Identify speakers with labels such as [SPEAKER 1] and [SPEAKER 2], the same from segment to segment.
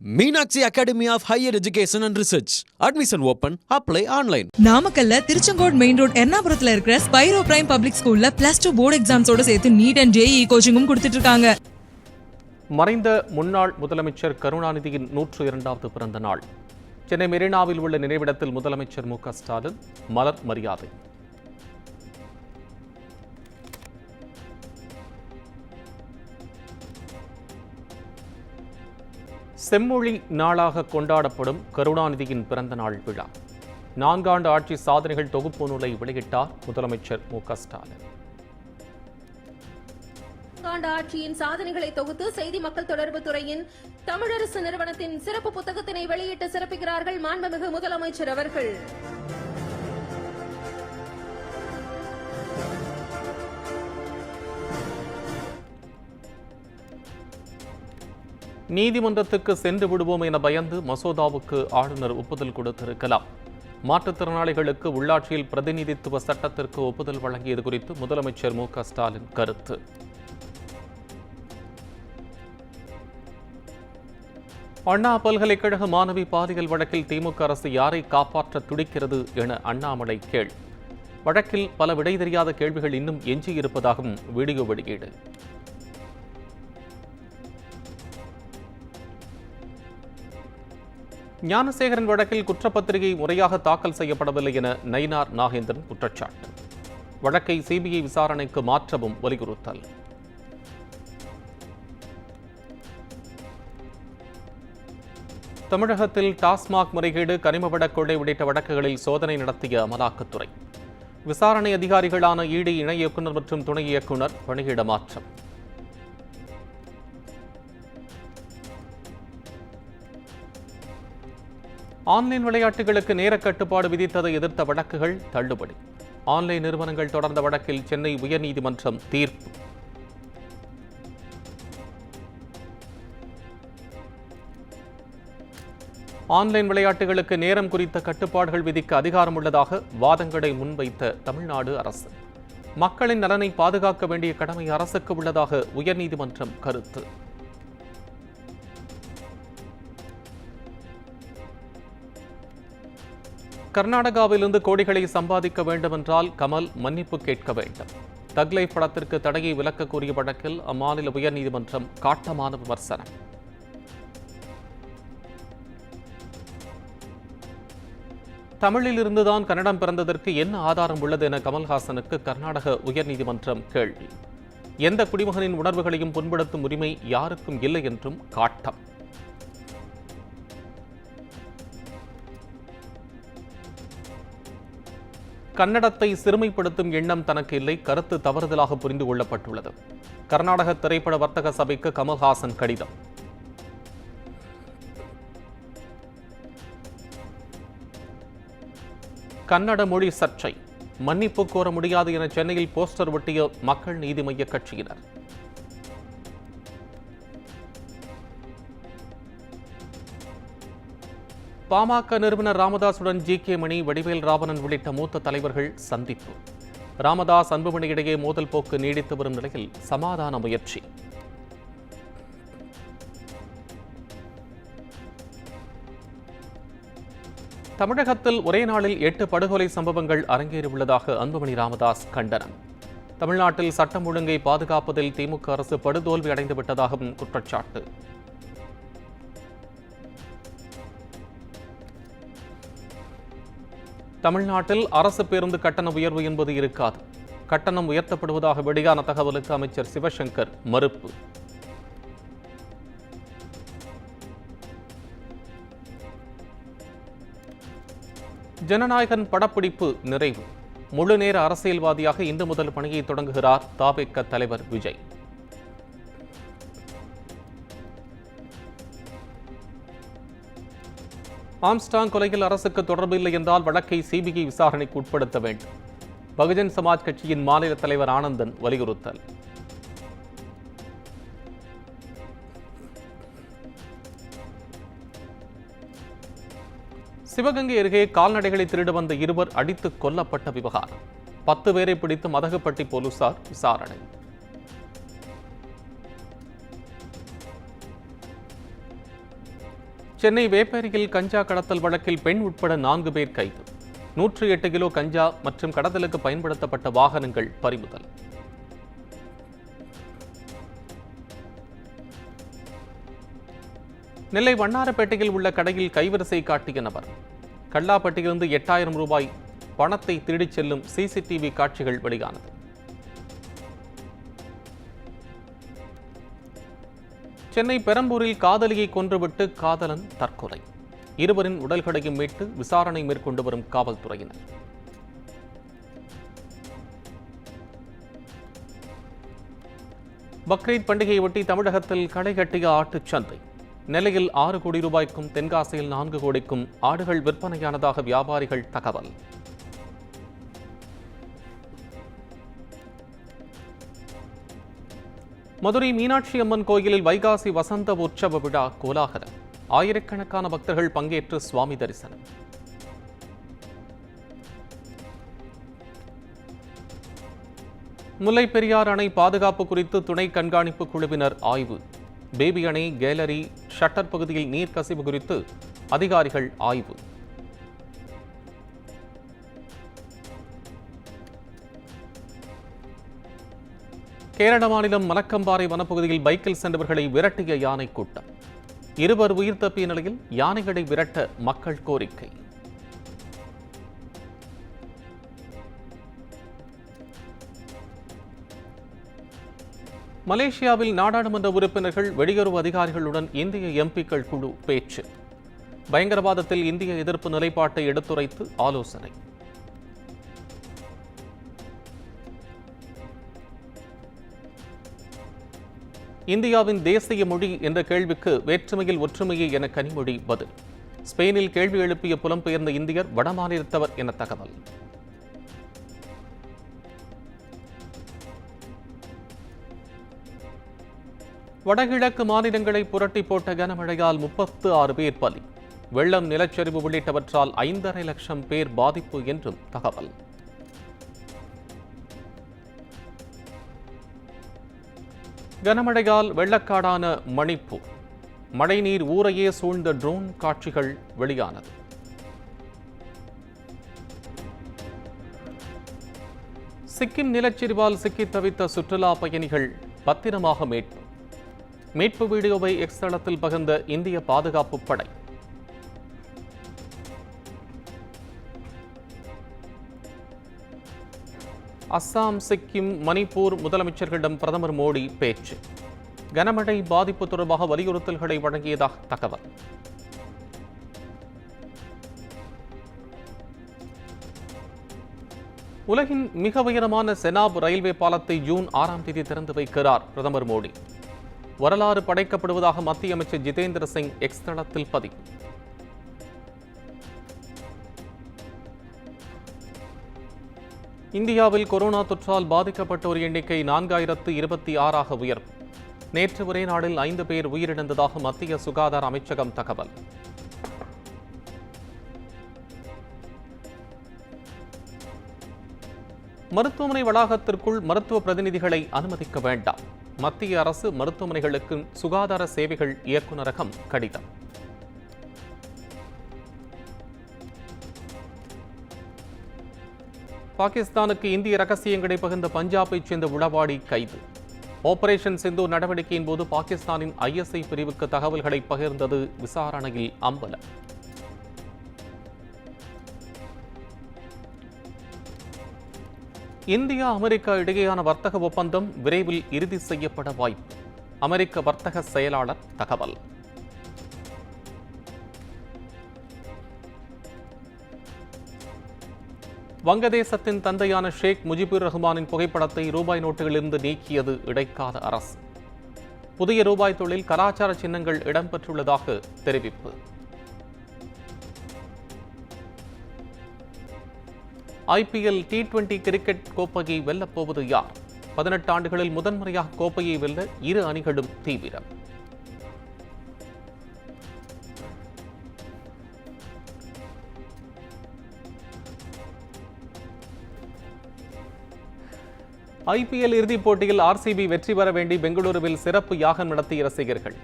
[SPEAKER 1] Meenakshi Academy of Higher Education and Research. Admission open. Apply online.
[SPEAKER 2] நாமக்கல்ல Tiruchengode main road எர்ணாபுரத்துல இருக்கிற Spiro prime public ஸ்கூல்ல +2 board எக்ஸாம்ஸோட சேர்த்து NEET and JEE கோச்சிங்கும் கொடுத்துட்டு இருக்காங்க.
[SPEAKER 3] மறைந்த முன்னாள் முதலமைச்சர் கருணாநிதியின் 102வது பிறந்த நாள். சென்னை மெரினாவில் உள்ள நினைவிடத்தில் முதலமைச்சர் மு க ஸ்டாலின் மலர் மரியாதை. செம்மொழி நாளாக கொண்டாடப்படும் கருணாநிதியின் பிறந்த நாள் விழா. 4 ஆண்டு ஆட்சி சாதனைகள் தொகுப்பு நூலை வெளியிட்டார் முதலமைச்சர் மு க ஸ்டாலின்.
[SPEAKER 4] ஆண்டு ஆட்சியின் சாதனைகளை தொகுத்து செய்தி மக்கள் தொடர்பு துறையின் தமிழரசு நிறுவனத்தின் சிறப்பு புத்தகத்தினை வெளியிட்டு சிறப்பிக்கிறார்கள் மாண்புமிகு முதலமைச்சர் அவர்கள்.
[SPEAKER 3] நீதிமன்றத்துக்கு சென்று விடுவோம் என பயந்து மசோதாவுக்கு ஆளுநர் ஒப்புதல் கொடுத்திருக்கலாம். மாற்றுத்திறனாளிகளுக்கு உள்ளாட்சியில் பிரதிநிதித்துவ சட்டத்திற்கு ஒப்புதல் வழங்கியது குறித்து முதலமைச்சர் மு க ஸ்டாலின் கருத்து. அண்ணா பல்கலைக்கழக மாணவி பாலியல் வழக்கில் திமுக அரசு யாரை காப்பாற்ற துடிக்கிறது என அண்ணாமலை கேள்வி. வழக்கில் பல விடை தெரியாத கேள்விகள் இன்னும் எஞ்சியிருப்பதாகவும் வீடியோ வெளியீடு. ஞானசேகரன் வழக்கில் குற்றப்பத்திரிகை முறையாக தாக்கல் செய்யப்படவில்லை என நயினார் நாகேந்திரன் குற்றச்சாட்டு. வழக்கை சிபிஐ விசாரணைக்கு மாற்றவும் வலியுறுத்தல். தமிழகத்தில் டாஸ்மாக் முறைகேடு, கனிமவள கொள்ளை உள்ளிட்ட வழக்குகளில் சோதனை நடத்திய அமலாக்கத்துறை. விசாரணை அதிகாரிகளான இடி இணை இயக்குநர் மற்றும் துணை இயக்குநர் பணியிட மாற்றம். ஆன்லைன் விளையாட்டுகளுக்கு நேர கட்டுப்பாடு விதித்ததை எதிர்த்த வழக்குகள் தள்ளுபடி. ஆன்லைன் நிறுவனங்கள் தொடர்ந்த வழக்கில் சென்னை உயர்நீதிமன்றம் தீர்ப்பு. ஆன்லைன் விளையாட்டுகளுக்கு நேரம் குறித்த கட்டுப்பாடுகள் விதிக்க அதிகாரம் உள்ளதாக வாதங்களை முன்வைத்த தமிழ்நாடு அரசு. மக்களின் நலனை பாதுகாக்க வேண்டிய கடமை அரசுக்கு உள்ளதாக உயர்நீதிமன்றம் கருத்து. கர்நாடகாவிலிருந்து கோடிகளை சம்பாதிக்க வேண்டுமென்றால் கமல் மன்னிப்பு கேட்க வேண்டும். தக்லைஃப் படத்திற்கு தடையை விலக்க கோரிய வழக்கில் அம்மாநில உயர்நீதிமன்றம் காட்டமான விமர்சனம். தமிழில் இருந்துதான் கன்னடம் பிறந்ததற்கு என்ன ஆதாரம் உள்ளது என கமல்ஹாசனுக்கு கர்நாடக உயர்நீதிமன்றம் கேள்வி. எந்த குடிமகனின் உணர்வுகளையும் புண்படுத்தும் உரிமை யாருக்கும் இல்லை என்றும் காட்டம். கன்னடத்தை சிறுமைப்படுத்தும் எண்ணம் தனக்கு இல்லை, கருத்து தவறுதலாக புரிந்து கொள்ளப்பட்டுள்ளது. கர்நாடக திரைப்பட வர்த்தக சபைக்கு கமல்ஹாசன் கடிதம். கன்னட மொழி சர்ச்சை, மன்னிப்பு கோர முடியாது என சென்னையில் போஸ்டர் ஒட்டிய மக்கள் நீதி மய்ய கட்சியினர். பாமக நிறுவனர் ராமதாசுடன் ஜி.கே. மணி, வடிவேல் ராவணன் உள்ளிட்ட மூத்த தலைவர்கள் சந்திப்பு. ராமதாஸ் அன்புமணி இடையே மோதல் போக்கு நீடித்து வரும் நிலையில் சமாதான முயற்சி. தமிழகத்தில் ஒரே நாளில் 8 படுகொலை சம்பவங்கள் அரங்கேறியுள்ளதாக அன்புமணி ராமதாஸ் கண்டனம். தமிழ்நாட்டில் சட்டம் ஒழுங்கை பாதுகாப்பதில் திமுக அரசு படுதோல்வி அடைந்துவிட்டதாகவும் குற்றச்சாட்டு. தமிழ்நாட்டில் அரசு பேருந்து கட்டண உயர்வு என்பது இருக்காது. கட்டணம் உயர்த்தப்படுவதாக வெளியான தகவலுக்கு அமைச்சர் சிவசங்கர் மறுப்பு. ஜனநாயகன் படப்பிடிப்பு நிறைவு. முழுநேர அரசியல்வாதியாக இன்று முதல் பணியை தொடங்குகிறார் தவேக தலைவர் விஜய். ஆம்ஸ்டாங் கொலையில் அரசுக்கு தொடர்பில்லை என்றால் வழக்கை சிபிஐ விசாரணைக்கு உட்படுத்த வேண்டும். பகுஜன் சமாஜ் கட்சியின் மாநில தலைவர் ஆனந்தன் வலியுறுத்தல். சிவகங்கை அருகே கால்நடைகளை திருட வந்த 2 அடித்துக் கொல்லப்பட்ட விவகாரம். 10 பேரை பிடித்து மதகுப்பட்டி போலீசார் விசாரணை. சென்னை வேப்பேரியில் கஞ்சா கடத்தல் வழக்கில் பெண் உட்பட 4 பேர் கைது. 108 கிலோ கஞ்சா மற்றும் கடத்தலுக்கு பயன்படுத்தப்பட்ட வாகனங்கள் பறிமுதல். நெல்லை வண்ணாரப்பேட்டையில் உள்ள கடையில் கைவரிசை காட்டிய நபர் கல்லாப்பட்டியிலிருந்து 8000 ரூபாய் பணத்தை திருடிச் செல்லும் சிசிடிவி காட்சிகள் வெளியானது. சென்னை பெரம்பூரில் காதலியை கொன்றுவிட்டு காதலன் தற்கொலை. இருவரின் உடல்களையும் மீட்டு விசாரணை மேற்கொண்டு வரும் காவல்துறையினர். பக்ரீத் பண்டிகையொட்டி தமிழகத்தில் களை கட்டிய ஆட்டுச் சந்தை. நெல்லையில் 6 கோடி ரூபாய்க்கும் தென்காசியில் 4 கோடிக்கும் ஆடுகள் விற்பனையானதாக வியாபாரிகள் தகவல். மதுரை மீனாட்சி அம்மன் கோயிலில் வைகாசி வசந்த உற்சவ விழா கோலாகலம். ஆயிரக்கணக்கான பக்தர்கள் பங்கேற்று சுவாமி தரிசனம். முல்லைப் பெரியாறு அணை பாதுகாப்பு குறித்து துணை கண்காணிப்பு குழுவினர் ஆய்வு. பேபி அணை, கேலரி, ஷட்டர் பகுதியில் நீர் கசிவு குறித்து அதிகாரிகள் ஆய்வு. கேரள மாநிலம் மலக்கம்பாறை வனப்பகுதியில் பைக்கில் சென்றவர்களை விரட்டிய யானை கூட்டம். 2 உயிர் தப்பிய நிலையில் யானைகளை விரட்ட மக்கள் கோரிக்கை. மலேசியாவில் நாடாளுமன்ற உறுப்பினர்கள், வெளியுறவு அதிகாரிகளுடன் இந்திய எம்பிக்கள் குழு பேச்சு. பயங்கரவாதத்தில் இந்திய எதிர்ப்பு நிலைப்பாட்டை எடுத்துரைத்து ஆலோசனை. இந்தியாவின் தேசிய மொழி என்ற கேள்விக்கு வேற்றுமையில் ஒற்றுமையே என கனிமொழி பதில். ஸ்பெயினில் கேள்வி எழுப்பிய புலம்பெயர்ந்த இந்தியர் வடமாநிலத்தவர் என தகவல். வடகிழக்கு மாநிலங்களை புரட்டி போட்ட கனமழையால் 36 பேர் பலி. வெள்ளம், நிலச்சரிவு உள்ளிட்டவற்றால் 5.5 லட்சம் பேர் பாதிப்பு என்றும் தகவல். கனமழையால் வெள்ளக்காடான மணிப்பூர். மழைநீர் ஊரையே சூழ்ந்த ட்ரோன் காட்சிகள் வெளியானது. சிக்கிம் நிலச்சரிவால் சிக்கித் தவித்த சுற்றுலா பயணிகள் பத்திரமாக மீட்பு. மீட்பு வீடியோவை எக்ஸ் தளத்தில் பகிர்ந்த இந்திய பாதுகாப்பு படை. அஸ்ஸாம், சிக்கிம், மணிப்பூர் முதலமைச்சர்களிடம் பிரதமர் மோடி பேச்சு. கனமழை பாதிப்பு தொடர்பாக வலியுறுத்தல்களை வழங்கியதாக தகவல். உலகின் மிக உயரமான செனாப் ரயில்வே பாலத்தை ஜூன் 6ஆம் தேதி திறந்து வைக்கிறார் பிரதமர் மோடி. வரலாறு படைக்கப்படுவதாக மத்திய அமைச்சர் ஜிதேந்திர சிங் எக்ஸ் தளத்தில் பதிவு. இந்தியாவில் கொரோனா தொற்றால் பாதிக்கப்பட்டோர் எண்ணிக்கை 4026ஆக உயர்வு. நேற்று ஒரே நாளில் 5 பேர் உயிரிழந்ததாக மத்திய சுகாதார அமைச்சகம் தகவல். மருத்துவமனை வளாகத்திற்குள் மருத்துவ பிரதிநிதிகளை அனுமதிக்க வேண்டாம். மத்திய அரசு மருத்துவமனைகளுக்கு சுகாதார சேவைகள் இயக்குநரகம் கடிதம். பாகிஸ்தானுக்கு இந்திய ரகசியங்களை பகிர்ந்த பஞ்சாபைச் சேர்ந்த உளவாளி கைது. ஆபரேஷன் சிந்தூர் நடவடிக்கையின் போது பாகிஸ்தானின் ISI பிரிவுக்கு தகவல்களை பகிர்ந்தது விசாரணையில் அம்பலம். இந்தியா, அமெரிக்கா இடையேயான வர்த்தக ஒப்பந்தம் விரைவில் இறுதி செய்யப்பட வாய்ப்பு. அமெரிக்க வர்த்தக செயலாளர் தகவல். வங்கதேசத்தின் தந்தையான ஷேக் முஜிபுர் ரஹ்மானின் புகைப்படத்தை ரூபாய் நோட்டுகளிலிருந்து நீக்கியது இடைக்கால அரசு. புதிய ரூபாய் தொழில் கலாச்சார சின்னங்கள் இடம்பெற்றுள்ளதாக தெரிவிப்பு. IPL T20 கிரிக்கெட் கோப்பையை வெல்லப்போவது யார்? 18 ஆண்டுகளில் முதன்முறையாக கோப்பையை வெல்ல 2 அணிகளும் தீவிரம். IPL இறுதிப் போட்டியில் RCB வெற்றி பெற வேண்டி பெங்களூருவில் சிறப்பு யாகம் நடத்திய ரசிகர்கள்.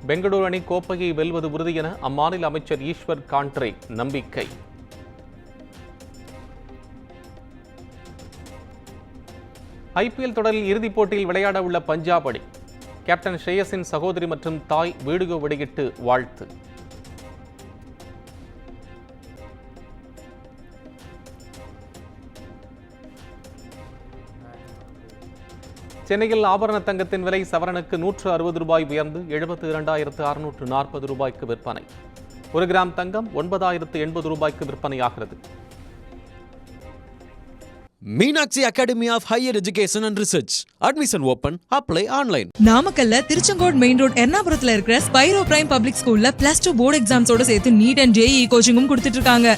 [SPEAKER 3] பெங்களூரு அணி கோப்பையை வெல்வது உறுதி என அம்மாநில அமைச்சர் ஈஸ்வர் காண்ட்ரே நம்பிக்கை. ஐபிஎல் தொடரில் இறுதிப் போட்டியில் விளையாட உள்ள பஞ்சாப் அணி கேப்டன் ஷ்ரேயஸின் சகோதரி மற்றும் தாய் வீடியோ வெளியிட்டு வாழ்த்து. சென்னையில் ஆபரண தங்கத்தின் விலை சவரனுக்கு 160 ரூபாய் உயர்ந்து 72,640 ரூபாய்க்கு விற்பனை. 1 கிராம் தங்கம் 9,080 ரூபாய்க்கு விற்பனையாகிறது.
[SPEAKER 1] Meenakshi Academy of Higher Education and Research. Admission open. Apply online.
[SPEAKER 2] நாமக்கல்ல திருச்செங்கோடு மெயின் ரோட் எர்ணாபுரத்துல இருக்கிற ஸ்பைரோ பிரைம் பப்ளிக் ஸ்கூல்ல +2 போர்டு எக்ஸாம்ஸோட சேர்த்து நீட் அண்ட் ஜேஇ கோச்சிங்கும் கொடுத்துட்டு இருக்காங்க.